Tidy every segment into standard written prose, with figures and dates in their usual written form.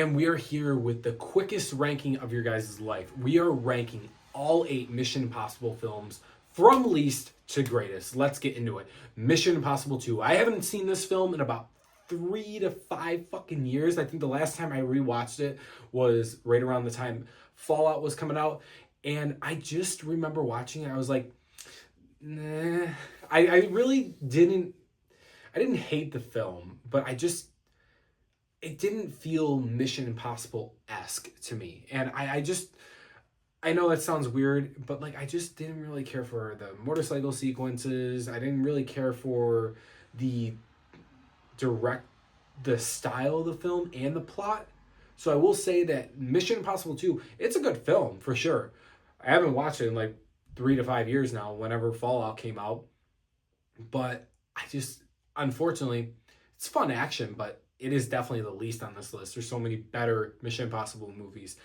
And we are here with the quickest ranking of your guys' life. We are ranking all 8 Mission Impossible films from least to greatest. Let's get into it. Mission Impossible 2. I haven't seen this film in about 3 to 5 fucking years. I think the last time I rewatched it was right around the time Fallout was coming out. And I just remember watching it. I was like, nah. I really didn't. I didn't hate the film, but it didn't feel Mission Impossible-esque to me. And I know that sounds weird, but like I just didn't really care for the motorcycle sequences. I didn't really care for the the style of the film and the plot. So I will say that Mission Impossible 2, it's a good film for sure. I haven't watched it in like 3 to 5 years now, whenever Fallout came out. But unfortunately, it's fun action, but it is definitely the least on this list. There's so many better Mission Impossible movies.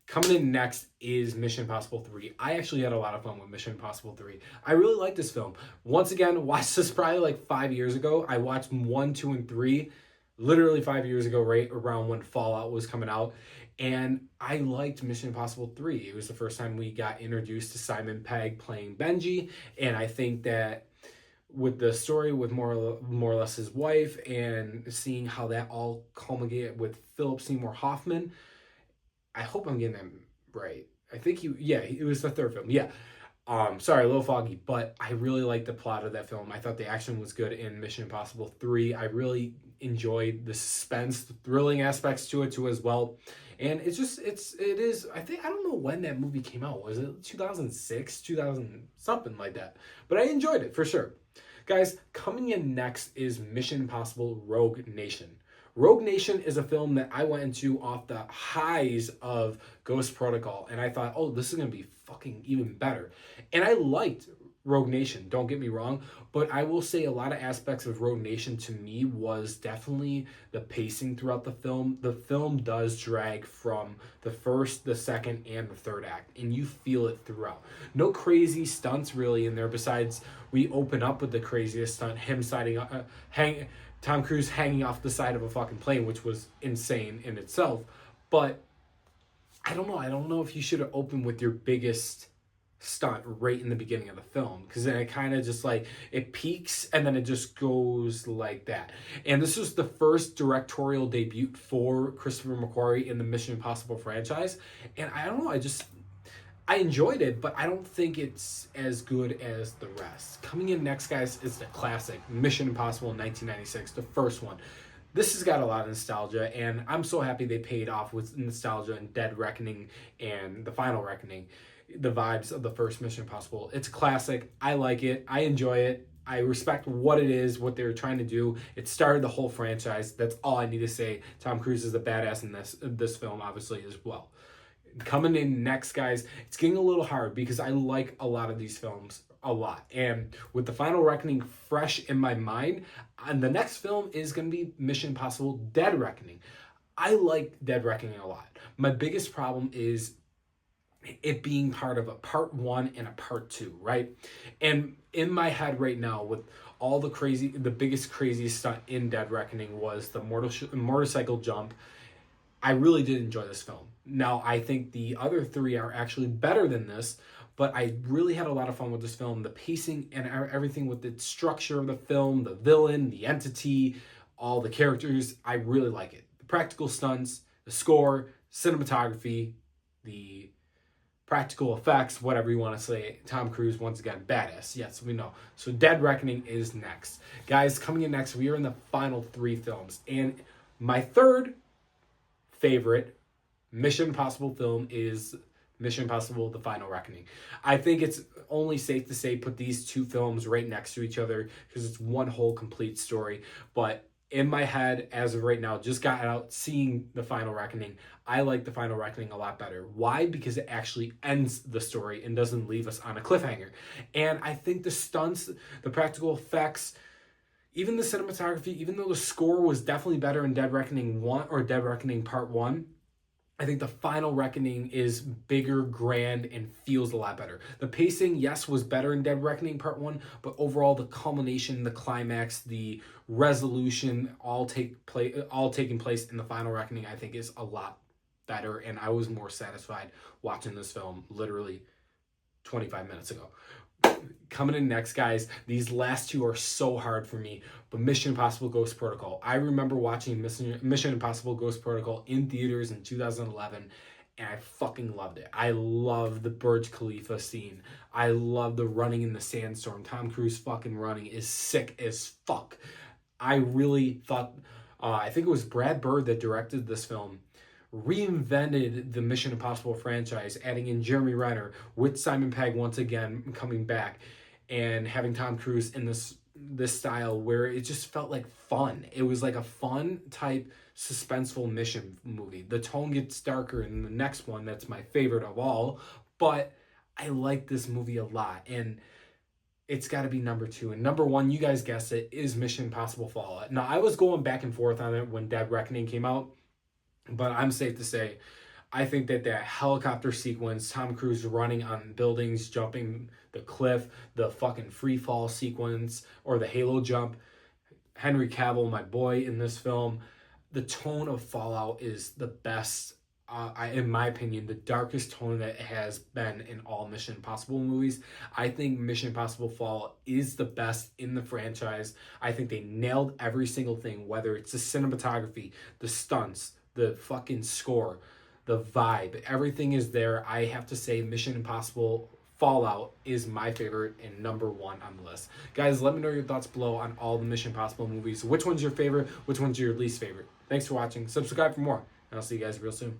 Coming in next is Mission Impossible 3. I actually had a lot of fun with Mission Impossible 3. I really like this film. Once again, watched this probably like 5 years ago. I watched 1, 2, and 3 literally 5 years ago, right around when Fallout was coming out. And I liked Mission Impossible 3. It was the first time we got introduced to Simon Pegg playing Benji. And I think that with the story with more or less his wife and seeing how that all culminated with Philip Seymour Hoffman, I hope I'm getting that right. I think it was the third film. Yeah. Sorry, a little foggy, but I really liked the plot of that film. I thought the action was good in Mission Impossible 3. I really enjoyed the suspense, the thrilling aspects to it too as well. And it is, I don't know when that movie came out. Was it 2006, 2000, something like that. But I enjoyed it for sure. Guys, coming in next is Mission Impossible Rogue Nation. Rogue Nation is a film that I went into off the highs of Ghost Protocol, and I thought, oh, this is going to be fucking even better. And I liked Rogue Nation, don't get me wrong, but I will say a lot of aspects of Rogue Nation to me was definitely the pacing throughout the film. The film does drag from the first, the second, and the third act, and you feel it throughout. No crazy stunts really in there besides we open up with the craziest stunt, him Tom Cruise hanging off the side of a fucking plane, which was insane in itself. But I don't know. I don't know if you should have opened with your biggest stunt right in the beginning of the film, because then it kind of just like it peaks and then it just goes like that. And this was the first directorial debut for Christopher McQuarrie in the Mission Impossible franchise. And I don't know. I enjoyed it, but I don't think it's as good as the rest. Coming in next, guys, is the classic Mission Impossible 1996, the first one. This has got a lot of nostalgia, and I'm so happy they paid off with nostalgia and Dead Reckoning and The Final Reckoning, the vibes of the first Mission Impossible. It's classic. I like it. I enjoy it. I respect what it is, what they were trying to do. It started the whole franchise. That's all I need to say. Tom Cruise is a badass in this film, obviously, as well. Coming in next, guys, it's getting a little hard because I like a lot of these films a lot. And with The Final Reckoning fresh in my mind, and the next film is going to be Mission Impossible Dead Reckoning. I like Dead Reckoning a lot. My biggest problem is it being part of a part 1 and a part 2, right? And in my head right now, with all the biggest craziest stunt in Dead Reckoning was the motorcycle jump. I really did enjoy this film. Now, I think the other 3 are actually better than this, but I really had a lot of fun with this film. The pacing and everything with the structure of the film, the villain, the entity, all the characters, I really like it. The practical stunts, the score, cinematography, the practical effects, whatever you want to say. Tom Cruise, once again, badass. Yes, we know. So Dead Reckoning is next. Guys, coming in next, we are in the final 3 films. And my third favorite Mission Impossible film is Mission Impossible The Final Reckoning. I think it's only safe to say put these 2 films right next to each other because it's one whole complete story. But in my head, as of right now, just got out seeing The Final Reckoning, I like The Final Reckoning a lot better. Why? Because it actually ends the story and doesn't leave us on a cliffhanger. And I think the stunts, the practical effects, even the cinematography, even though the score was definitely better in Dead Reckoning 1 or Dead Reckoning Part 1, I think the final reckoning is bigger, grand, and feels a lot better. The pacing, yes, was better in Dead Reckoning Part 1, but overall the culmination, the climax, the resolution all taking place in the final reckoning, I think is a lot better, and I was more satisfied watching this film literally 25 minutes ago. Coming in next, guys, these last two are so hard for me, but Mission Impossible Ghost Protocol. I remember watching Mission Impossible Ghost Protocol in theaters in 2011, and I fucking loved it. I love the Burj Khalifa scene. I love the running in the sandstorm. Tom Cruise fucking running is sick as fuck. I really thought, I think it was Brad Bird that directed this film, reinvented the Mission Impossible franchise, adding in Jeremy Renner with Simon Pegg once again coming back, and having Tom Cruise in this style where it just felt like fun. It was like a fun type suspenseful mission movie. The tone gets darker in the next one, that's my favorite of all, but I like this movie a lot, and it's got to be number 2. And number 1, you guys guessed it, is Mission Impossible Fallout. Now, I was going back and forth on it when Dead Reckoning came out, but I'm safe to say, I think that helicopter sequence, Tom Cruise running on buildings, jumping the cliff, the fucking free fall sequence, or the halo jump, Henry Cavill, my boy in this film, the tone of Fallout is the best, in my opinion, the darkest tone that has been in all Mission Impossible movies. I think Mission Impossible Fallout is the best in the franchise. I think they nailed every single thing, whether it's the cinematography, the stunts, the fucking score, the vibe, everything is there. I have to say Mission Impossible Fallout is my favorite and number 1 on the list. Guys, let me know your thoughts below on all the Mission Impossible movies. Which one's your favorite? Which one's your least favorite? Thanks for watching. Subscribe for more, and I'll see you guys real soon.